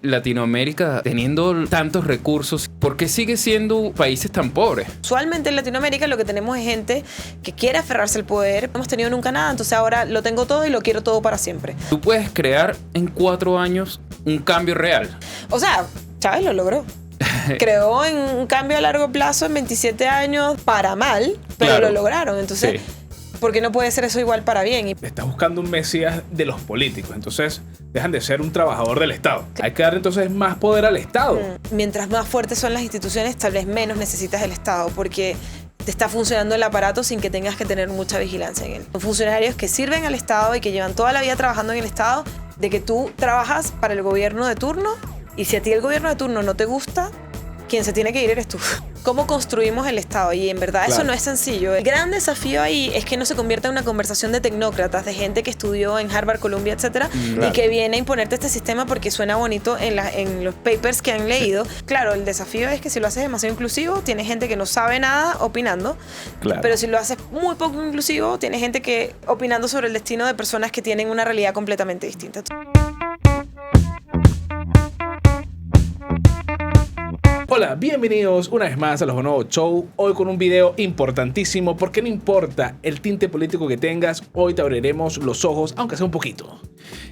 Latinoamérica, teniendo tantos recursos, ¿por qué sigue siendo países tan pobres? Usualmente en Latinoamérica lo que tenemos es gente que quiere aferrarse al poder. No hemos tenido nunca nada, entonces ahora lo tengo todo y lo quiero todo para siempre. Tú puedes crear en 4 años un cambio real. O sea, Chávez lo logró. Creó en un cambio a largo plazo en 27 años para mal, pero Claro. lo lograron. Entonces, Sí. ¿por qué no puede ser eso igual para bien? Estás buscando un mesías de los políticos, entonces dejan de ser un trabajador del Estado. Hay que dar entonces más poder al Estado. Mientras más fuertes son las instituciones, tal vez menos necesitas el Estado, porque te está funcionando el aparato sin que tengas que tener mucha vigilancia en él. Son funcionarios que sirven al Estado y que llevan toda la vida trabajando en el Estado, de que tú trabajas para el gobierno de turno, y si a ti el gobierno de turno no te gusta, quien se tiene que ir eres tú. ¿Cómo construimos el Estado? Y en verdad eso Claro. no es sencillo. El gran desafío ahí es que no se convierta en una conversación de tecnócratas, de gente que estudió en Harvard, Columbia, etcétera, Claro. y que viene a imponerte este sistema porque suena bonito en los papers que han leído. Claro, el desafío es que si lo haces demasiado inclusivo, tienes gente que no sabe nada opinando. Claro. Pero si lo haces muy poco inclusivo, tienes gente que opinando sobre el destino de personas que tienen una realidad completamente distinta. Hola, bienvenidos una vez más a Los Bonobos Show. Hoy con un video importantísimo, porque no importa el tinte político que tengas, hoy te abriremos los ojos, aunque sea un poquito.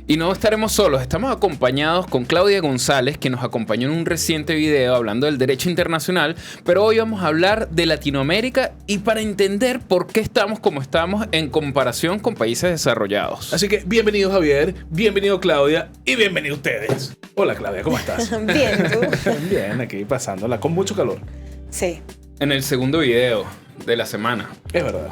Y no estaremos solos, estamos acompañados con Claudia González, que nos acompañó en un reciente video hablando del derecho internacional, pero hoy vamos a hablar de Latinoamérica y para entender por qué estamos como estamos en comparación con países desarrollados. Así que bienvenido Javier, bienvenido Claudia y bienvenido ustedes. Hola Claudia, ¿cómo estás? Bien, ¿tú? Bien, aquí pasándola con mucho calor. Sí. En el segundo video de la semana. Es verdad.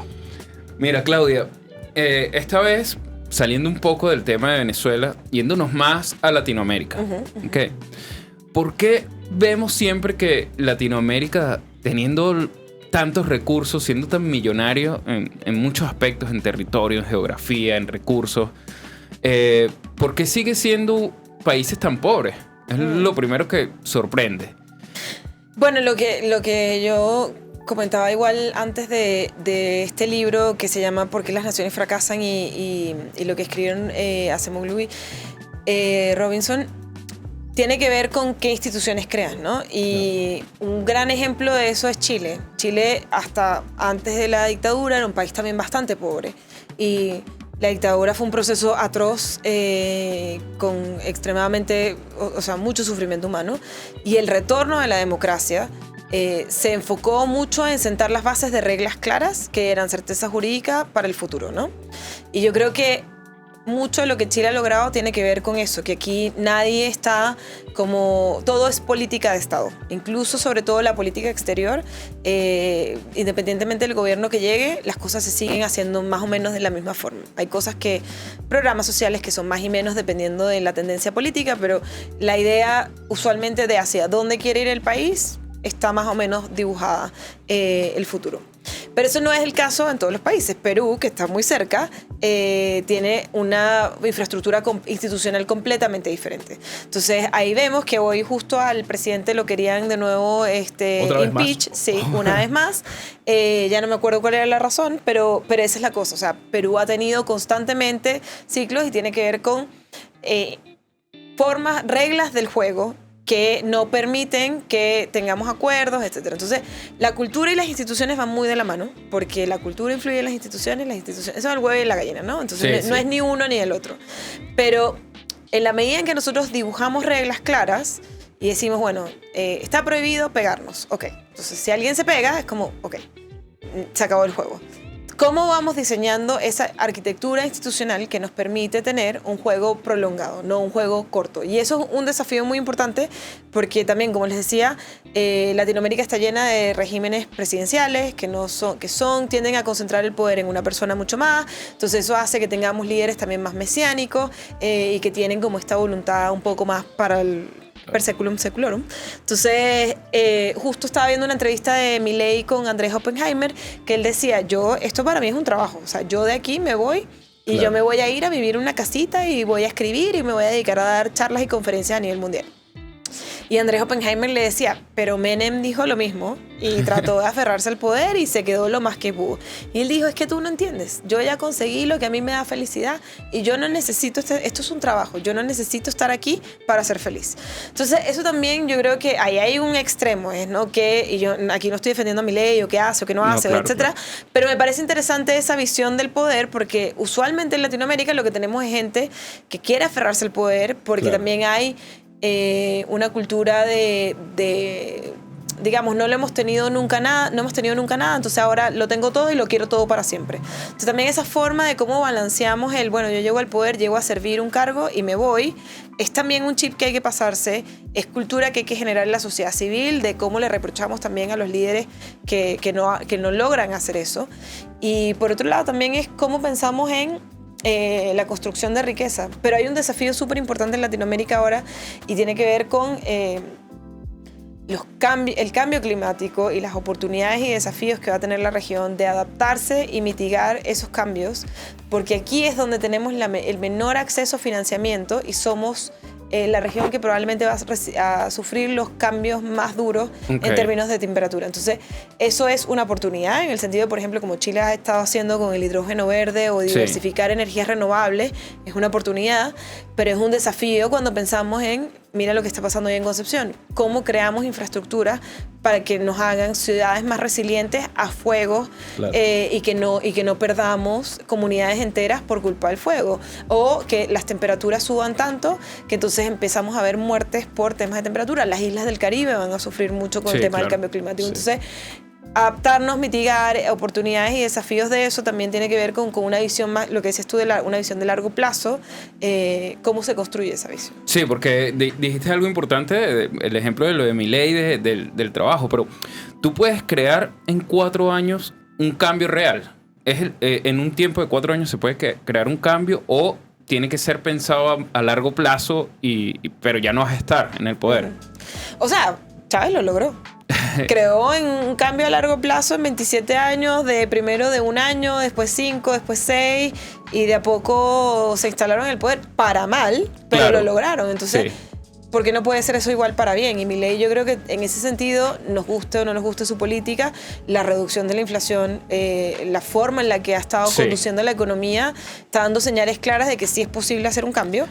Mira, Claudia, esta vez saliendo un poco del tema de Venezuela, yéndonos más a Latinoamérica. ¿Ok? ¿Por qué vemos siempre que Latinoamérica, teniendo tantos recursos, siendo tan millonario en muchos aspectos, en territorio, en geografía, en recursos, por qué sigue siendo países tan pobres? Es lo primero que sorprende. Bueno, lo que yo comentaba igual antes de este libro que se llama ¿Por qué las naciones fracasan? Y lo que escribieron Acemoglu y Robinson, tiene que ver con qué instituciones creas, ¿no? Y un gran ejemplo de eso es Chile. Chile, hasta antes de la dictadura, era un país también bastante pobre. Y la dictadura fue un proceso atroz, con extremadamente, o sea, mucho sufrimiento humano. Y el retorno de la democracia se enfocó mucho en sentar las bases de reglas claras que eran certeza jurídica para el futuro, ¿no? Y yo creo que mucho de lo que Chile ha logrado tiene que ver con eso, que aquí nadie está como... Todo es política de Estado, incluso sobre todo la política exterior. Independientemente del gobierno que llegue, las cosas se siguen haciendo más o menos de la misma forma. Hay cosas que... programas sociales que son más y menos dependiendo de la tendencia política, pero la idea usualmente de hacia dónde quiere ir el país está más o menos dibujada el futuro. Pero eso no es el caso en todos los países. Perú, que está muy cerca, tiene una infraestructura institucional completamente diferente. Entonces ahí vemos que hoy justo al presidente lo querían de nuevo ¿Otra vez impeach. más? Sí, una vez más. Ya no me acuerdo cuál era la razón, pero esa es la cosa. O sea, Perú ha tenido constantemente ciclos y tiene que ver con formas, reglas del juego que no permiten que tengamos acuerdos, etc. Entonces, la cultura y las instituciones van muy de la mano, porque la cultura influye en las instituciones, eso es el huevo y la gallina, ¿no? Entonces, Sí, no sí. es ni uno ni el otro. Pero en la medida en que nosotros dibujamos reglas claras y decimos, bueno, está prohibido pegarnos, ok. Entonces, si alguien se pega, es como, ok, se acabó el juego. ¿Cómo vamos diseñando esa arquitectura institucional que nos permite tener un juego prolongado, no un juego corto? Y eso es un desafío muy importante porque también, como les decía, Latinoamérica está llena de regímenes presidenciales que tienden a concentrar el poder en una persona mucho más. Entonces eso hace que tengamos líderes también más mesiánicos y que tienen como esta voluntad un poco más para el per seculum seculorum. Entonces, justo estaba viendo una entrevista de Milei con Andrés Oppenheimer, que él decía, esto para mí es un trabajo, o sea, yo de aquí me voy y Claro. yo me voy a ir a vivir en una casita y voy a escribir y me voy a dedicar a dar charlas y conferencias a nivel mundial. Y Andrés Oppenheimer le decía, pero Menem dijo lo mismo y trató de aferrarse al poder y se quedó lo más que pudo. Y él dijo, es que tú no entiendes, yo ya conseguí lo que a mí me da felicidad y yo no necesito, esto es un trabajo, yo no necesito estar aquí para ser feliz. Entonces eso también yo creo que ahí hay un extremo, ¿no? Y yo aquí no estoy defendiendo a Milei o qué hace o qué no hace, claro, etcétera, claro. pero me parece interesante esa visión del poder porque usualmente en Latinoamérica lo que tenemos es gente que quiere aferrarse al poder porque Claro. también hay una cultura digamos, no hemos tenido nunca nada, entonces ahora lo tengo todo y lo quiero todo para siempre. Entonces también esa forma de cómo balanceamos bueno, yo llego al poder, llego a servir un cargo y me voy, es también un chip que hay que pasarse, es cultura que hay que generar en la sociedad civil, de cómo le reprochamos también a los líderes que no logran hacer eso. Y por otro lado también es cómo pensamos en la construcción de riqueza. Pero hay un desafío súper importante en Latinoamérica ahora y tiene que ver con el cambio climático y las oportunidades y desafíos que va a tener la región de adaptarse y mitigar esos cambios, porque aquí es donde tenemos el menor acceso a financiamiento y somos la región que probablemente va a sufrir los cambios más duros en términos de temperatura. Entonces, eso es una oportunidad en el sentido, por ejemplo, como Chile ha estado haciendo con el hidrógeno verde o diversificar energías renovables, es una oportunidad, pero es un desafío cuando pensamos mira lo que está pasando hoy en Concepción, cómo creamos infraestructura para que nos hagan ciudades más resilientes a fuego, claro. y que no perdamos comunidades enteras por culpa del fuego, o que las temperaturas suban tanto que entonces empezamos a ver muertes por temas de temperatura. Las islas del Caribe van a sufrir mucho con el tema del cambio climático. Entonces, adaptarnos, mitigar oportunidades y desafíos de eso también tiene que ver con una visión más, lo que decías tú, una visión de largo plazo, cómo se construye esa visión. Sí, porque dijiste algo importante, el ejemplo de lo de Milei del trabajo, pero tú puedes crear en 4 años un cambio real. En un tiempo de 4 años se puede crear un cambio o tiene que ser pensado a largo plazo, pero ya no vas a estar en el poder. O sea, Chávez lo logró. Creó en un cambio a largo plazo en 27 años, primero de 1 año, después 5, después 6, y de a poco se instalaron en el poder para mal, pero lo lograron. Entonces, ¿por qué no puede ser eso igual para bien? Y Milei, yo creo que en ese sentido, nos guste o no nos guste su política, la reducción de la inflación, la forma en la que ha estado conduciendo la economía, está dando señales claras de que sí es posible hacer un cambio.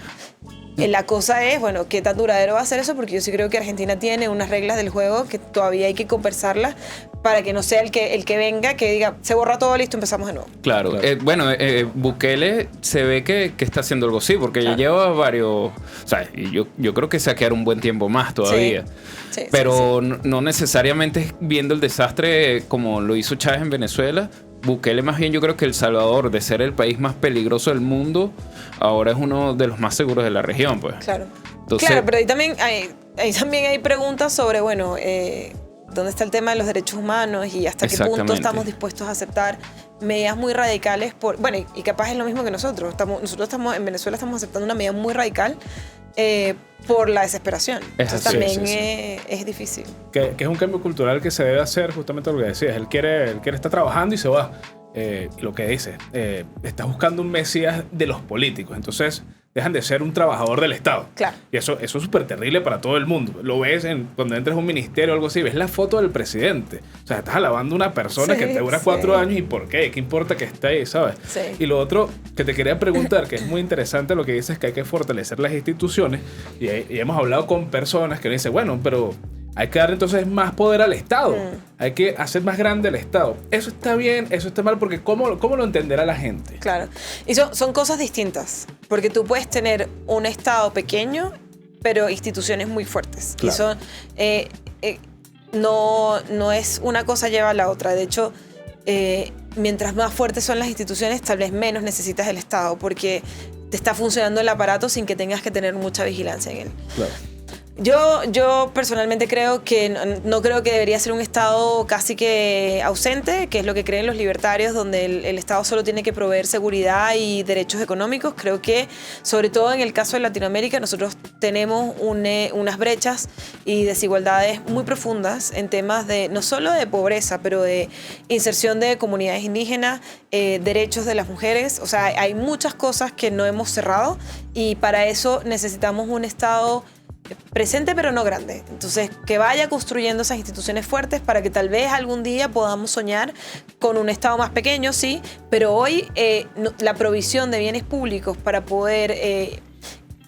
La cosa es, bueno, qué tan duradero va a ser eso, porque yo sí creo que Argentina tiene unas reglas del juego que todavía hay que conversarlas para que no sea el que venga, que diga, se borra todo, listo, empezamos de nuevo. Claro. Bueno, Bukele se ve que está haciendo algo así, porque ya lleva varios... O sea, yo creo que se va a quedar un buen tiempo más todavía. Sí, pero no necesariamente viendo el desastre como lo hizo Chávez en Venezuela. Bukele más bien, yo creo que El Salvador, de ser el país más peligroso del mundo, ahora es uno de los más seguros de la región, pues. Claro. Entonces, claro, pero ahí también hay preguntas sobre, bueno, dónde está el tema de los derechos humanos y hasta qué punto estamos dispuestos a aceptar medidas muy radicales bueno, y capaz es lo mismo que nosotros. En Venezuela estamos aceptando una medida muy radical por la desesperación. Entonces también es difícil. Que es un cambio cultural que se debe hacer, justamente lo que decías. Él quiere estar trabajando y se va. Lo que dice, está buscando un mesías de los políticos. Entonces dejan de ser un trabajador del Estado. Claro. Y eso es súper terrible para todo el mundo. Lo ves cuando entras a un ministerio o algo así, ves la foto del presidente. O sea, estás alabando a una persona que te dura 4 años. ¿Y por qué? ¿Qué importa que esté ahí, sabes? Sí. Y lo otro que te quería preguntar, que es muy interesante lo que dices, que hay que fortalecer las instituciones. Y hemos hablado con personas que dicen, bueno, pero hay que dar entonces más poder al Estado. Hay que hacer más grande el Estado. Eso está bien, eso está mal, porque ¿cómo lo entenderá la gente? Claro. Y son cosas distintas. Porque tú puedes tener un Estado pequeño, pero instituciones muy fuertes. Claro. Y no es una cosa lleva a la otra. De hecho, mientras más fuertes son las instituciones, tal vez menos necesitas el Estado, porque te está funcionando el aparato sin que tengas que tener mucha vigilancia en él. Claro. Yo personalmente creo que no creo que debería ser un Estado casi que ausente, que es lo que creen los libertarios, donde el Estado solo tiene que proveer seguridad y derechos económicos. Creo que, sobre todo en el caso de Latinoamérica, nosotros tenemos unas brechas y desigualdades muy profundas en temas no solo de pobreza, pero de inserción de comunidades indígenas, derechos de las mujeres. O sea, hay muchas cosas que no hemos cerrado y para eso necesitamos un Estado presente pero no grande. Entonces, que vaya construyendo esas instituciones fuertes para que tal vez algún día podamos soñar con un Estado más pequeño, sí, pero hoy la provisión de bienes públicos para poder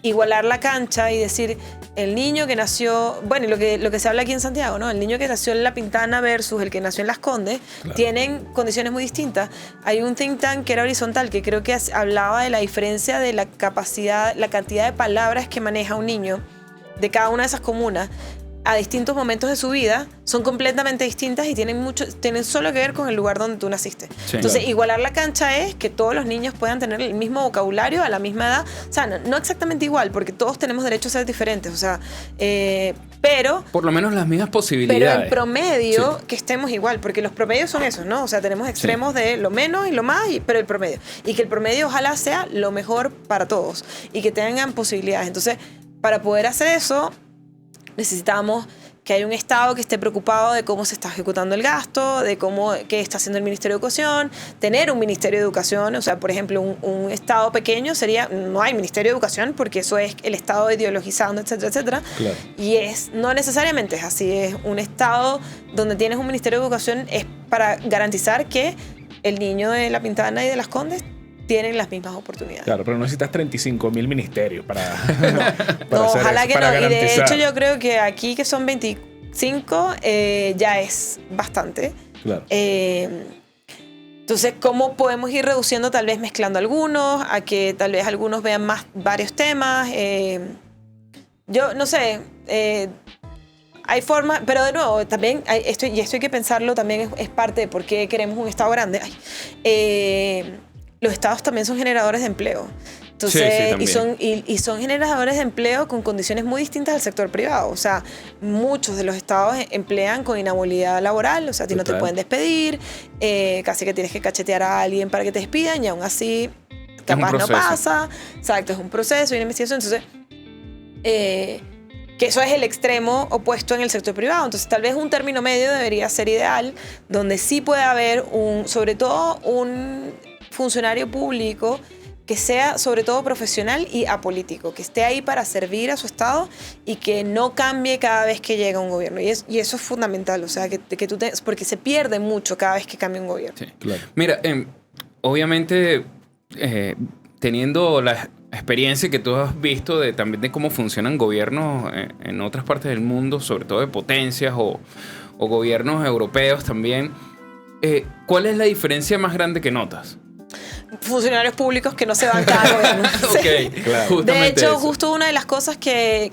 igualar la cancha y decir, el niño que nació, bueno, lo que se habla aquí en Santiago, ¿no? El niño que nació en La Pintana versus el que nació en Las Condes, claro, tienen condiciones muy distintas. Hay un think tank que era Horizontal, que creo que hablaba de la diferencia de la capacidad, la cantidad de palabras que maneja un niño de cada una de esas comunas a distintos momentos de su vida, son completamente distintas y tienen solo que ver con el lugar donde tú naciste. Sí, entonces, claro, igualar la cancha es que todos los niños puedan tener el mismo vocabulario a la misma edad. O sea, no exactamente igual, porque todos tenemos derecho a ser diferentes. O sea, pero... Por lo menos las mismas posibilidades. Pero en promedio, sí, que estemos igual, porque los promedios son esos, ¿no? O sea, tenemos extremos, sí, de lo menos y lo más, pero el promedio. Y que el promedio ojalá sea lo mejor para todos y que tengan posibilidades. Entonces, para poder hacer eso, necesitamos que haya un Estado que esté preocupado de cómo se está ejecutando el gasto, de qué está haciendo el Ministerio de Educación, tener un Ministerio de Educación. O sea, por ejemplo, un Estado pequeño sería, no hay Ministerio de Educación porque eso es el Estado ideologizando, etcétera, etcétera. Claro. Y no necesariamente es así. Es un Estado donde tienes un Ministerio de Educación es para garantizar que el niño de La Pintana y de Las Condes tienen las mismas oportunidades. Claro, pero no necesitas 35.000 ministerios para no, ojalá eso, que para no. garantizar. Y de hecho yo creo que aquí que son 25 ya es bastante. Claro. Entonces, ¿cómo podemos ir reduciendo? Tal vez mezclando algunos, a que tal vez algunos vean más varios temas. Yo no sé, hay formas, pero de nuevo, también esto hay que pensarlo, también es parte de por qué queremos un Estado grande. Los estados también son generadores de empleo. Entonces, sí, y son generadores de empleo con condiciones muy distintas al sector privado. O sea, muchos de los estados emplean con inhabilidad laboral. O sea, a ti no te pueden despedir, casi que tienes que cachetear a alguien para que te despidan y aún así capaz no pasa. Exacto, es un proceso y una investigación. Entonces, que eso es el extremo opuesto en el sector privado. Entonces, tal vez un término medio debería ser ideal, donde sí puede haber sobre todo un funcionario público que sea sobre todo profesional y apolítico, que esté ahí para servir a su estado y que no cambie cada vez que llega un gobierno. Y eso es fundamental, o sea, porque se pierde mucho cada vez que cambia un gobierno. Sí, claro. Mira, obviamente, teniendo la experiencia que tú has visto también de cómo funcionan gobiernos en otras partes del mundo, sobre todo de potencias o gobiernos europeos también, ¿cuál es la diferencia más grande que notas? Funcionarios públicos que no se van cada gobierno. Okay, claro. De hecho, justo una de las cosas que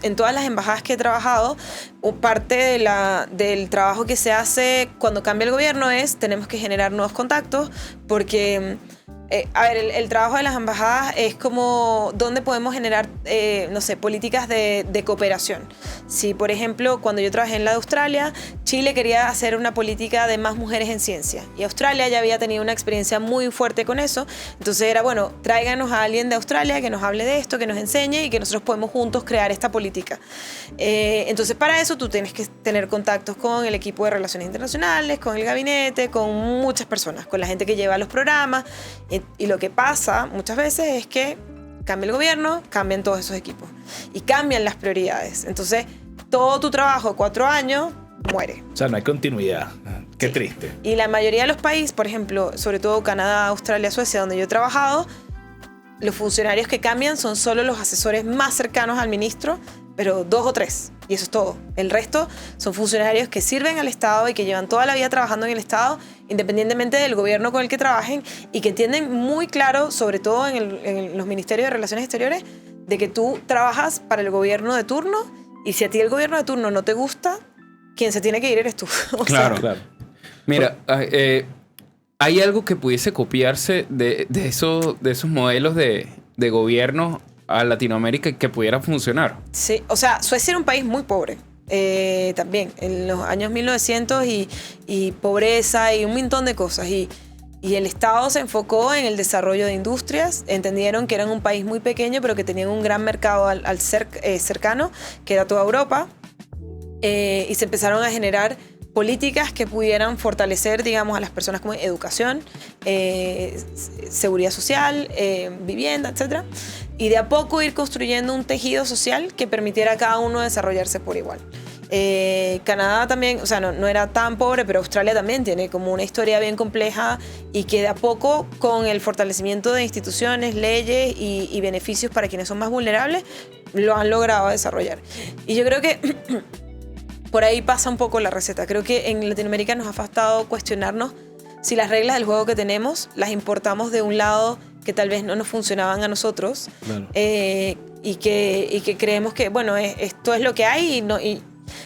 en todas las embajadas que he trabajado, parte del trabajo que se hace cuando cambia el gobierno tenemos que generar nuevos contactos, porque a ver, el trabajo de las embajadas es como dónde podemos generar, no sé, políticas de cooperación. Si, por ejemplo, cuando yo trabajé en la de Australia, Chile quería hacer una política de más mujeres en ciencia. Y Australia ya había tenido una experiencia muy fuerte con eso. Entonces era, bueno, tráiganos a alguien de Australia que nos hable de esto, que nos enseñe y que nosotros podemos juntos crear esta política. Entonces, para eso tú tienes que tener contactos con el equipo de Relaciones Internacionales, con el gabinete, con muchas personas, con la gente que lleva los programas. Y lo que pasa muchas veces es que cambia el gobierno, cambian todos esos equipos y cambian las prioridades. Entonces, todo tu trabajo de 4 años muere. O sea, no hay continuidad. Qué triste. Y la mayoría de los países, por ejemplo, sobre todo Canadá, Australia, Suecia, donde yo he trabajado, los funcionarios que cambian son solo los asesores más cercanos al ministro, pero 2 o 3, y eso es todo. El resto son funcionarios que sirven al Estado y que llevan toda la vida trabajando en el Estado, independientemente del gobierno con el que trabajen, y que entienden muy claro, sobre todo en los ministerios de Relaciones Exteriores, de que tú trabajas para el gobierno de turno, y si a ti el gobierno de turno no te gusta, quien se tiene que ir eres tú. Claro, claro. Mira, ¿hay algo que pudiese copiarse de esos modelos de gobierno a Latinoamérica que pudiera funcionar? Sí, o sea, Suecia era un país muy pobre. También, en los años 1900 y pobreza y un montón de cosas. Y el Estado se enfocó en el desarrollo de industrias. Entendieron que eran un país muy pequeño, pero que tenían un gran mercado cercano, que era toda Europa. Y se empezaron a generar políticas que pudieran fortalecer, digamos, a las personas como educación, seguridad social, vivienda, etc. Y de a poco ir construyendo un tejido social que permitiera a cada uno desarrollarse por igual. Canadá también, o sea, no era tan pobre, pero Australia también tiene como una historia bien compleja y que de a poco, con el fortalecimiento de instituciones, leyes y beneficios para quienes son más vulnerables, lo han logrado desarrollar. Y yo creo que por ahí pasa un poco la receta. Creo que en Latinoamérica nos ha faltado cuestionarnos si las reglas del juego que tenemos las importamos de un lado que tal vez no nos funcionaban a nosotros. Claro. Y que creemos que, bueno, esto es lo que hay y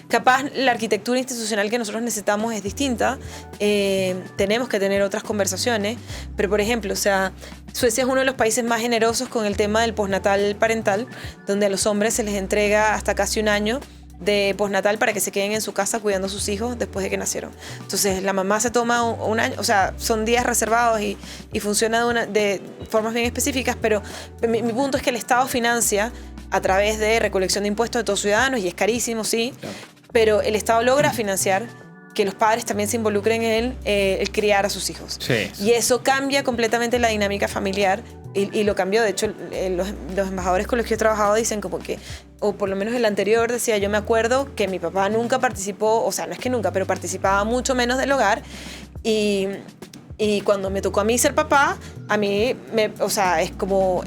capaz la arquitectura institucional que nosotros necesitamos es distinta. Tenemos que tener otras conversaciones. Pero, por ejemplo, o sea, Suecia es uno de los países más generosos con el tema del postnatal parental, donde a los hombres se les entrega hasta casi un año de postnatal para que se queden en su casa cuidando a sus hijos después de que nacieron. Entonces la mamá se toma un año, o sea, son días reservados y funciona de formas bien específicas, pero mi punto es que el Estado financia a través de recolección de impuestos de todos los ciudadanos, y es carísimo, sí, claro, pero el Estado logra financiar que los padres también se involucren en el criar a sus hijos. Sí. Y eso cambia completamente la dinámica familiar y lo cambió. De hecho, los embajadores con los que yo he trabajado dicen como que, o por lo menos el anterior decía, yo me acuerdo que mi papá nunca participó, o sea, no es que nunca, pero participaba mucho menos del hogar y cuando me tocó a mí ser papá, a mí, o sea, es como...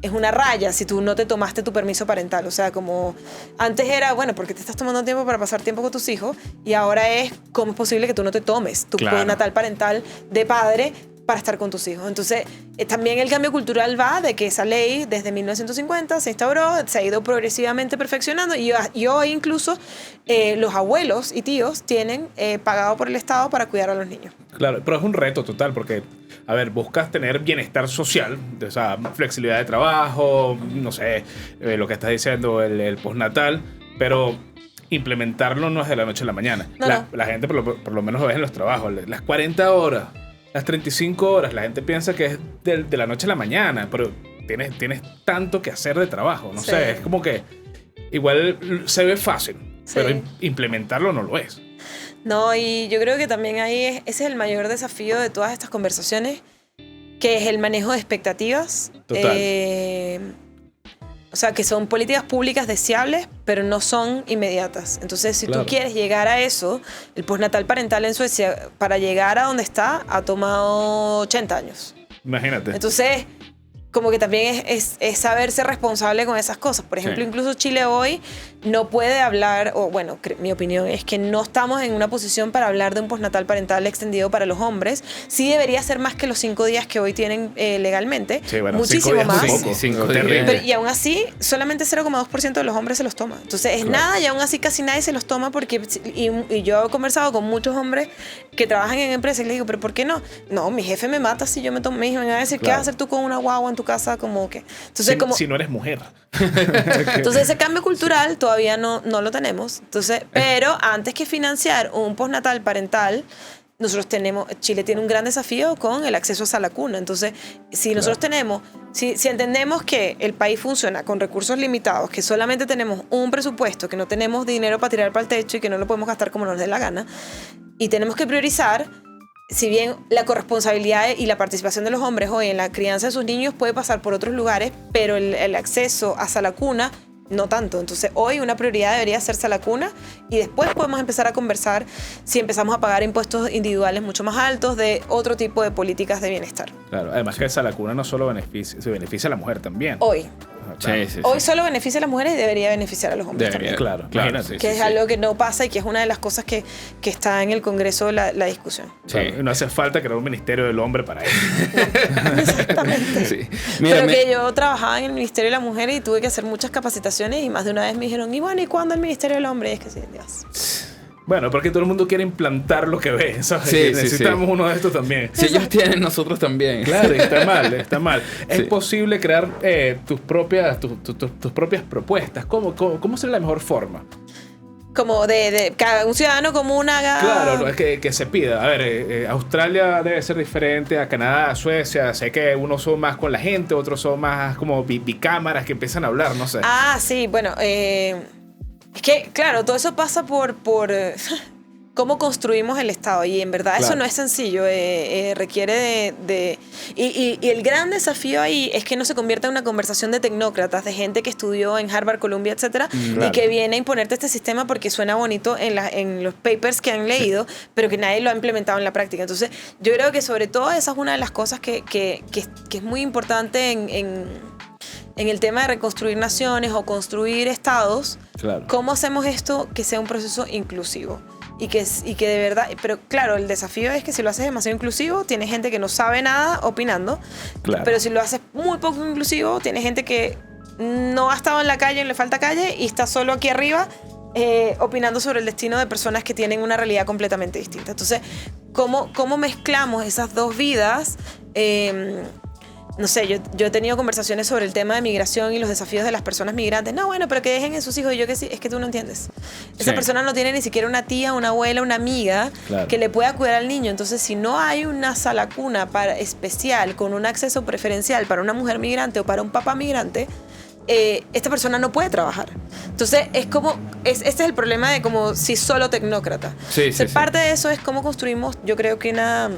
Es una raya si tú no te tomaste tu permiso parental. O sea, como antes era, bueno, porque te estás tomando tiempo para pasar tiempo con tus hijos, y ahora es, ¿cómo es posible que tú no te tomes tu postnatal parental de padre para estar con tus hijos? Entonces, también el cambio cultural va de que esa ley desde 1950 se instauró, se ha ido progresivamente perfeccionando y hoy incluso los abuelos y tíos tienen pagado por el Estado para cuidar a los niños. Claro, pero es un reto total porque, a ver, buscas tener bienestar social, o sea, flexibilidad de trabajo, no sé, lo que estás diciendo, el postnatal, pero implementarlo no es de la noche a la mañana. No. La gente por lo menos lo ve en los trabajos, las 40 horas, las 35 horas, la gente piensa que es de la noche a la mañana, pero tienes tanto que hacer de trabajo, no sé, es como que igual se ve fácil, pero implementarlo no lo es. No, y yo creo que también ahí ese es el mayor desafío de todas estas conversaciones, que es el manejo de expectativas. Total. O sea, que son políticas públicas deseables, pero no son inmediatas. Entonces, si tú quieres llegar a eso, el postnatal parental en Suecia, para llegar a donde está, ha tomado 80 años. Imagínate. Entonces, como que también es saberse responsable con esas cosas. Por ejemplo, incluso Chile hoy no puede hablar, o bueno, mi opinión es que no estamos en una posición para hablar de un postnatal parental extendido para los hombres. Sí debería ser más que los 5 días que hoy tienen legalmente. Sí, bueno, muchísimo más. Cinco días. Y aún así, solamente 0,2% de los hombres se los toma. Entonces es nada, y aún así casi nadie se los toma porque... Y yo he conversado con muchos hombres que trabajan en empresas y les digo, ¿pero por qué no? No, mi jefe me mata si yo me tomo. Me van a decir, ¿qué vas a hacer tú con una guagua en tu casa? Como que... Entonces, si no eres mujer. Entonces ese cambio cultural todavía no lo tenemos. Entonces, pero antes que financiar un postnatal parental, Chile tiene un gran desafío con el acceso a la cuna. Entonces, si nosotros si entendemos que el país funciona con recursos limitados, que solamente tenemos un presupuesto, que no tenemos dinero para tirar para el techo y que no lo podemos gastar como nos dé la gana, y tenemos que priorizar, si bien la corresponsabilidad y la participación de los hombres hoy en la crianza de sus niños puede pasar por otros lugares, pero el acceso hacia la cuna no tanto. Entonces hoy una prioridad debería hacerse a la cuna, y después podemos empezar a conversar si empezamos a pagar impuestos individuales mucho más altos de otro tipo de políticas de bienestar. Claro, además que esa la cuna no solo se beneficia a la mujer también. Hoy. Claro. Hoy solo beneficia a las mujeres y debería beneficiar a los hombres también. Claro, imagínate. Que es algo que no pasa y que es una de las cosas que está en el Congreso la discusión. Claro, no hace falta crear un ministerio del hombre para eso. No, exactamente. Sí. Mira, pero que yo trabajaba en el Ministerio de la Mujer y tuve que hacer muchas capacitaciones, y más de una vez me dijeron, y bueno, ¿y cuándo el Ministerio del Hombre? Y es que sí, Dios. Bueno, porque todo el mundo quiere implantar lo que ve, ¿sabes? Necesitamos uno de estos también. Si ellos tienen, nosotros también. Claro, está mal. Es posible crear tus propias propuestas. ¿Cómo sería la mejor forma? Como de cada un ciudadano común haga... Claro, no, es que se pida. A ver, Australia debe ser diferente a Canadá, a Suecia. Sé que unos son más con la gente, otros son más como bicámaras que empiezan a hablar, no sé. Ah, sí, bueno... Es que, claro, todo eso pasa por cómo construimos el Estado. Y en verdad eso no es sencillo, requiere y el gran desafío ahí es que no se convierta en una conversación de tecnócratas, de gente que estudió en Harvard, Columbia, etcétera, y que viene a imponerte este sistema porque suena bonito en los papers que han leído, pero que nadie lo ha implementado en la práctica. Entonces, yo creo que sobre todo esa es una de las cosas que es muy importante en el tema de reconstruir naciones o construir estados. Claro. ¿Cómo hacemos esto que sea un proceso inclusivo? Y que de verdad, pero claro, el desafío es que si lo haces demasiado inclusivo, tienes gente que no sabe nada opinando, Claro. pero si lo haces muy poco inclusivo, tienes gente que no ha estado en la calle, le falta calle y está solo aquí arriba opinando sobre el destino de personas que tienen una realidad completamente distinta. Entonces, ¿cómo mezclamos esas dos vidas? No sé, yo he tenido conversaciones sobre el tema de migración y los desafíos de las personas migrantes. No, bueno, pero que dejen a sus hijos. Y yo que sí, es que tú no entiendes. Esa persona no tiene ni siquiera una tía, una abuela, una amiga que le pueda cuidar al niño. Entonces, si no hay una sala cuna especial con un acceso preferencial para una mujer migrante o para un papá migrante, esta persona no puede trabajar. Entonces, este es el problema de como si solo tecnócrata. Parte de eso es cómo construimos, yo creo que una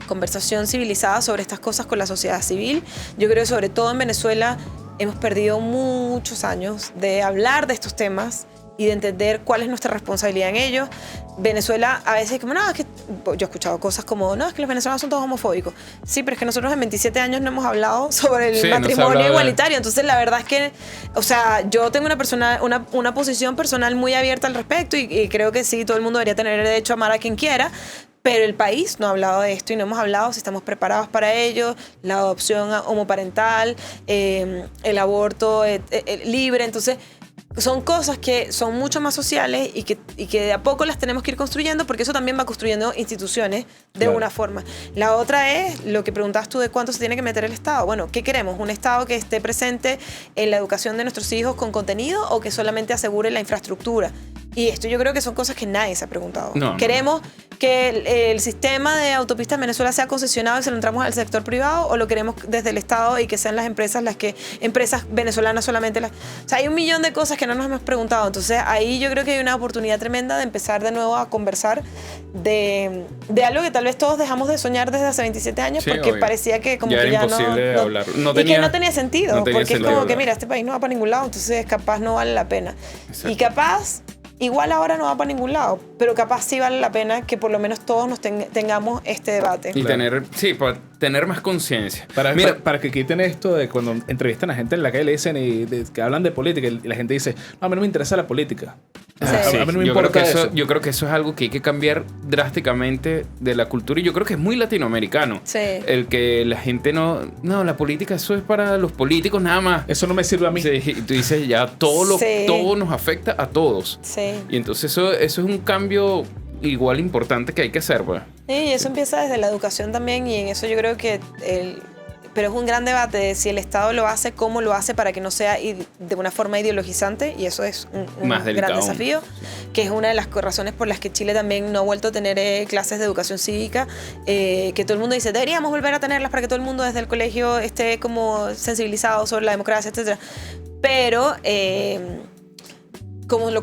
conversación civilizada sobre estas cosas con la sociedad civil. Yo creo que sobre todo en Venezuela hemos perdido muchos años de hablar de estos temas y de entender cuál es nuestra responsabilidad en ellos. Venezuela a veces como, no, es que yo he escuchado cosas como, no, es que los venezolanos son todos homofóbicos. Sí, pero es que nosotros en 27 años no hemos hablado sobre el matrimonio igualitario. Entonces la verdad es que, o sea, yo tengo una posición personal muy abierta al respecto y creo que sí, todo el mundo debería tener el derecho a amar a quien quiera. Pero el país no ha hablado de esto y no hemos hablado si estamos preparados para ello, la adopción homoparental, el aborto libre. Entonces, son cosas que son mucho más sociales y que de a poco las tenemos que ir construyendo porque eso también va construyendo instituciones de una forma. La otra es lo que preguntabas tú de cuánto se tiene que meter el Estado. Bueno, ¿qué queremos? ¿Un Estado que esté presente en la educación de nuestros hijos con contenido o que solamente asegure la infraestructura? Y esto yo creo que son cosas que nadie se ha preguntado. ¿Queremos que el sistema de autopistas en Venezuela sea concesionado y se lo entramos al sector privado o lo queremos desde el Estado y que sean las empresas empresas venezolanas solamente O sea, hay un millón de cosas que no nos hemos preguntado. Entonces ahí yo creo que hay una oportunidad tremenda de empezar de nuevo a conversar de algo que tal vez todos dejamos de soñar desde hace 27 años porque parecía que como que ya no hablar. Y que no tenía sentido, porque es como que mira, este país no va para ningún lado, entonces capaz no vale la pena. Exacto. Y capaz igual ahora no va para ningún lado, pero capaz sí vale la pena que por lo menos todos nos tengamos este debate. Y para tener más conciencia. Para que quiten esto de cuando entrevistan a gente en la calle le dicen que hablan de política y la gente dice, no, a mí no me interesa la política. Sí. A mí no me importa eso. Yo creo que eso es algo que hay que cambiar drásticamente de la cultura y yo creo que es muy latinoamericano. Sí. El que la gente no, la política eso es para los políticos nada más. Eso no me sirve a mí. Sí, y tú dices ya todo nos afecta a todos. Sí. Y entonces eso es un cambio igual importante que hay que hacer, pues. Sí, y eso empieza desde la educación también y en eso yo creo que pero es un gran debate de si el Estado lo hace, cómo lo hace para que no sea de una forma ideologizante y eso es un gran desafío, que es una de las razones por las que Chile también no ha vuelto a tener clases de educación cívica, que todo el mundo dice, deberíamos volver a tenerlas para que todo el mundo desde el colegio esté como sensibilizado sobre la democracia, etc. Pero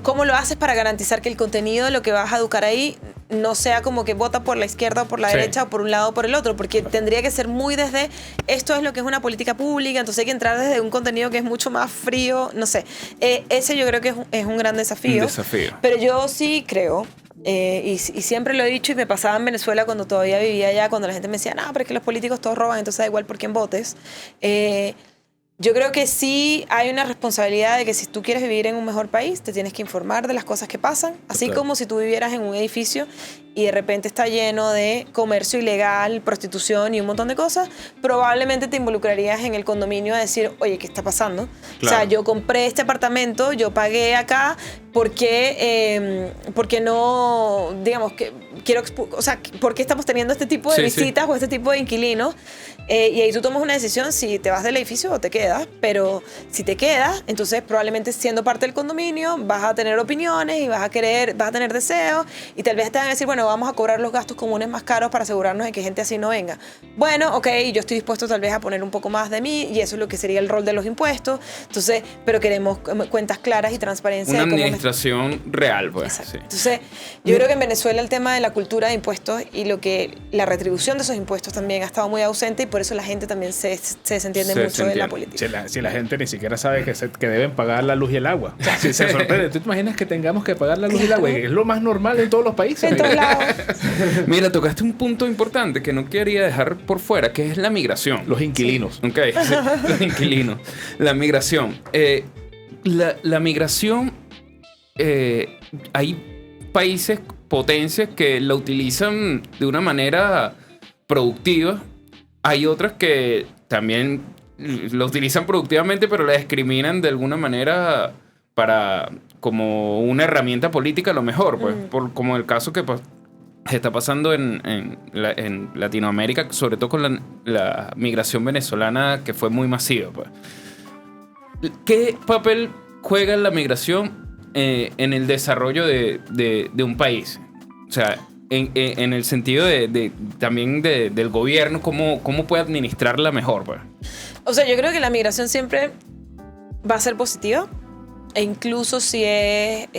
¿cómo lo haces para garantizar que el contenido de lo que vas a educar ahí no sea como que vota por la izquierda o por la derecha o por un lado o por el otro? Porque tendría que ser muy desde esto es lo que es una política pública, entonces hay que entrar desde un contenido que es mucho más frío, no sé. Ese yo creo que es un gran desafío. Pero yo sí creo, y siempre lo he dicho y me pasaba en Venezuela cuando todavía vivía allá, cuando la gente me decía, no, pero es que los políticos todos roban, entonces da igual por quién votes. Yo creo que sí hay una responsabilidad de que si tú quieres vivir en un mejor país, te tienes que informar de las cosas que pasan, así como si tú vivieras en un edificio y de repente está lleno de comercio ilegal, prostitución y un montón de cosas, probablemente te involucrarías en el condominio a decir, oye, ¿qué está pasando? Claro. O sea, yo compré este apartamento, yo pagué acá, ¿por qué no, digamos, que quiero, o sea, por qué estamos teniendo este tipo de visitas o este tipo de inquilinos? Y ahí tú tomas una decisión si te vas del edificio o te quedas, pero si te quedas, entonces probablemente siendo parte del condominio vas a tener opiniones y vas a tener deseos y tal vez te van a decir, bueno, bueno, vamos a cobrar los gastos comunes más caros para asegurarnos de que gente así no venga. Bueno, ok, yo estoy dispuesto tal vez a poner un poco más de mí y eso es lo que sería el rol de los impuestos. Entonces, pero queremos cuentas claras y transparencia. Una de cómo administración real, pues. Exacto. Sí. Entonces, yo creo que en Venezuela el tema de la cultura de impuestos y la retribución de esos impuestos también ha estado muy ausente y por eso la gente también se desentiende mucho de la política. Si la gente ni siquiera sabe que deben pagar la luz y el agua. Si se sorprende. ¿Tú te imaginas que tengamos que pagar la luz y el agua? Es lo más normal en todos los países. En todos lados. Mira, tocaste un punto importante que no quería dejar por fuera, que es la migración. Los inquilinos. Ok, sí, los inquilinos. La migración. La migración, hay países, potencias que la utilizan de una manera productiva. Hay otras que también la utilizan productivamente, pero la discriminan de alguna manera como una herramienta política a lo mejor, pues, como el caso que está pasando en Latinoamérica, sobre todo con la migración venezolana, que fue muy masiva, pues. ¿Qué papel juega la migración en el desarrollo de un país? O sea, en el sentido también del gobierno, ¿cómo puede administrarla mejor, pues? O sea, yo creo que la migración siempre va a ser positiva. E incluso si es,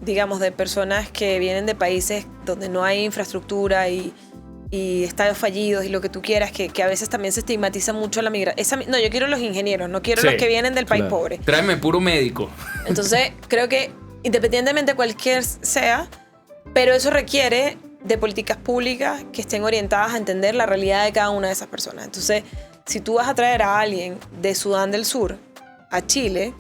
digamos, de personas que vienen de países donde no hay infraestructura y estadios fallidos y lo que tú quieras, que a veces también se estigmatiza mucho la migración. No, yo quiero los ingenieros, no quiero los que vienen del país pobre. Tráeme puro médico. Entonces, creo que independientemente de cualquier sea, pero eso requiere de políticas públicas que estén orientadas a entender la realidad de cada una de esas personas. Entonces, si tú vas a traer a alguien de Sudán del Sur a Chile,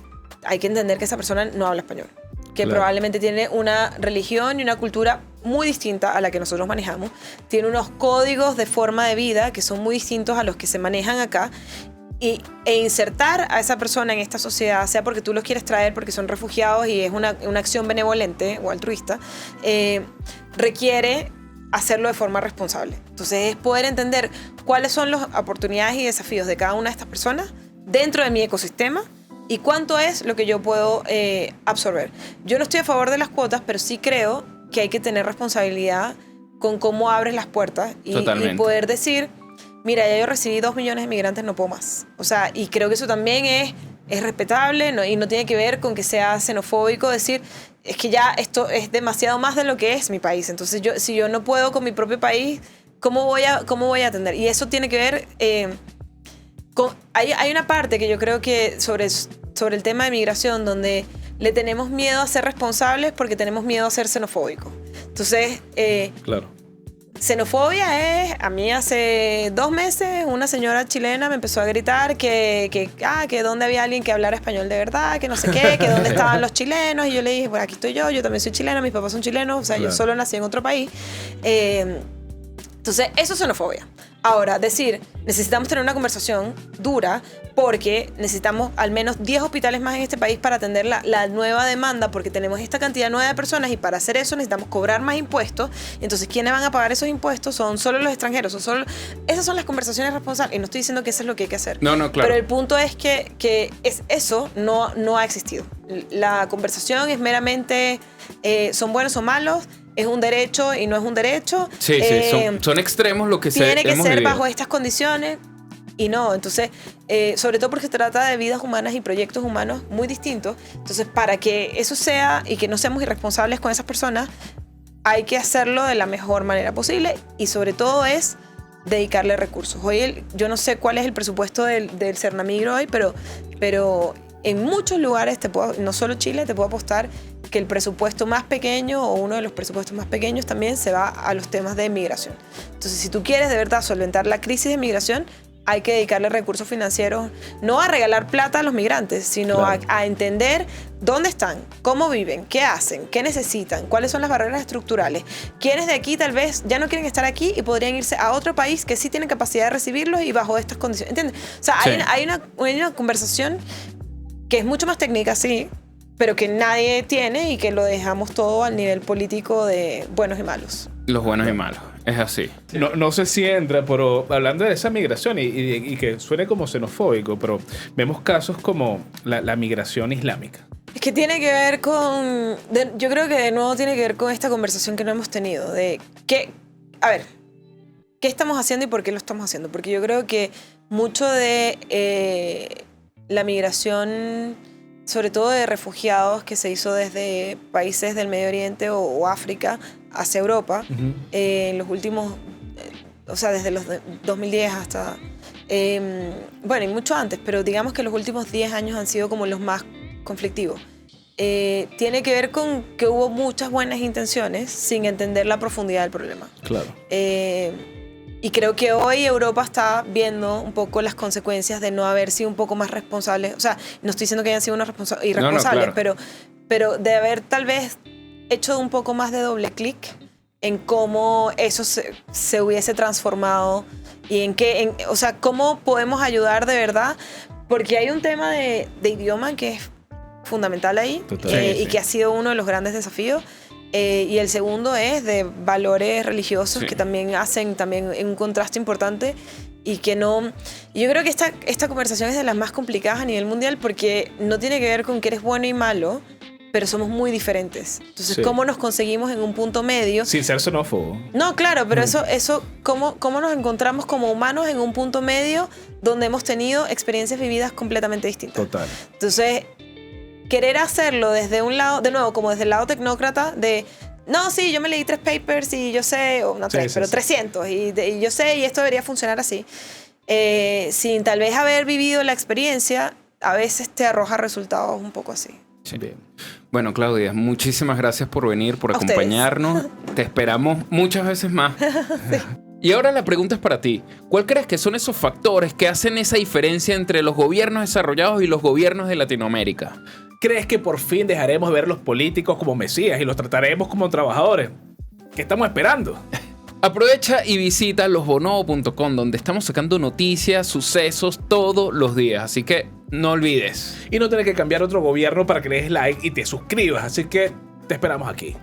hay que entender que esa persona no habla español, que probablemente tiene una religión y una cultura muy distinta a la que nosotros manejamos, tiene unos códigos de forma de vida que son muy distintos a los que se manejan acá, e insertar a esa persona en esta sociedad, sea porque tú los quieres traer porque son refugiados y es una acción benevolente o altruista, requiere hacerlo de forma responsable. Entonces es poder entender cuáles son las oportunidades y desafíos de cada una de estas personas dentro de mi ecosistema y cuánto es lo que yo puedo absorber. Yo no estoy a favor de las cuotas, pero sí creo que hay que tener responsabilidad con cómo abres las puertas y poder decir, mira, ya yo recibí 2 millones de migrantes, no puedo más. O sea, y creo que eso también es respetable, ¿no? Y no tiene que ver con que sea xenofóbico decir, es que ya esto es demasiado más de lo que es mi país. Entonces, si yo no puedo con mi propio país, ¿cómo voy a atender? Y eso tiene que ver... Hay una parte que yo creo que sobre el tema de migración donde le tenemos miedo a ser responsables porque tenemos miedo a ser xenofóbicos. Entonces, claro. Xenofobia es, a mí hace 2 meses una señora chilena me empezó a gritar que dónde había alguien que hablara español de verdad, que no sé qué, que dónde estaban los chilenos, y yo le dije, bueno, aquí estoy yo también soy chilena, mis papás son chilenos, o sea, yo solo nací en otro país. Entonces, eso es xenofobia. Ahora, decir, necesitamos tener una conversación dura porque necesitamos al menos 10 hospitales más en este país para atender la nueva demanda, porque tenemos esta cantidad nueva de personas y para hacer eso necesitamos cobrar más impuestos. Entonces, ¿quiénes van a pagar esos impuestos? Son solo los extranjeros. Esas son las conversaciones responsables. Y no estoy diciendo que eso es lo que hay que hacer. No, claro. Pero el punto es que eso no ha existido. La conversación es meramente, ¿son buenos o malos? ¿Es un derecho y no es un derecho? Sí, son extremos lo que tiene que ser vivido bajo estas condiciones y no. Entonces, sobre todo porque se trata de vidas humanas y proyectos humanos muy distintos. Entonces, para que eso sea y que no seamos irresponsables con esas personas, hay que hacerlo de la mejor manera posible y sobre todo es dedicarle recursos. Hoy yo no sé cuál es el presupuesto del Cernamigro hoy, pero en muchos lugares, no solo Chile, te puedo apostar que el presupuesto más pequeño o uno de los presupuestos más pequeños también se va a los temas de migración. Entonces, si tú quieres de verdad solventar la crisis de migración, hay que dedicarle recursos financieros, no a regalar plata a los migrantes, sino a entender dónde están, cómo viven, qué hacen, qué necesitan, cuáles son las barreras estructurales, quiénes de aquí tal vez ya no quieren estar aquí y podrían irse a otro país que sí tiene capacidad de recibirlos y bajo estas condiciones. ¿Entiendes? O sea, hay una conversación que es mucho más técnica, sí, pero que nadie tiene y que lo dejamos todo al nivel político de buenos y malos. Los buenos y malos, es así. No sé si entra, pero hablando de esa migración y que suene como xenofóbico, pero vemos casos como la migración islámica. Es que tiene que ver con... yo creo que de nuevo tiene que ver con esta conversación que no hemos tenido. De qué... A ver, ¿qué estamos haciendo y por qué lo estamos haciendo? Porque yo creo que mucho de la migración, sobre todo de refugiados, que se hizo desde países del Medio Oriente o África hacia Europa, en los últimos... o sea, desde los 2010 hasta... bueno, y mucho antes, pero digamos que los últimos 10 años han sido como los más conflictivos. Tiene que ver con que hubo muchas buenas intenciones sin entender la profundidad del problema. Claro. Y creo que hoy Europa está viendo un poco las consecuencias de no haber sido un poco más responsables. O sea, no estoy diciendo que hayan sido unos irresponsables, claro. pero de haber tal vez hecho un poco más de doble clic en cómo eso se hubiese transformado y o sea, cómo podemos ayudar de verdad, porque hay un tema de idioma que es fundamental ahí y que ha sido uno de los grandes desafíos, y el segundo es de valores religiosos que también hacen también un contraste importante y que no... Yo creo que esta conversación es de las más complicadas a nivel mundial porque no tiene que ver con que eres bueno y malo, pero somos muy diferentes. Entonces, ¿cómo nos conseguimos en un punto medio? Sin ser xenófobo. No, claro, pero ¿cómo nos encontramos como humanos en un punto medio donde hemos tenido experiencias vividas completamente distintas? Total. Entonces, querer hacerlo desde un lado, de nuevo, como desde el lado tecnócrata de... No, sí, yo me leí 3 papers y yo sé, o no 3, pero 300, y yo sé, y esto debería funcionar así. Sin tal vez haber vivido la experiencia, a veces te arroja resultados un poco así. Sí. Bien. Bueno, Claudia, muchísimas gracias por venir, por acompañarnos. Te esperamos muchas veces más. Sí. Y ahora la pregunta es para ti. ¿Cuál crees que son esos factores que hacen esa diferencia entre los gobiernos desarrollados y los gobiernos de Latinoamérica? ¿Crees que por fin dejaremos de ver a los políticos como mesías y los trataremos como trabajadores? ¿Qué estamos esperando? Aprovecha y visita losbonobo.com, donde estamos sacando noticias, sucesos todos los días. Así que no olvides. Y no tienes que cambiar otro gobierno para que le des like y te suscribas. Así que te esperamos aquí.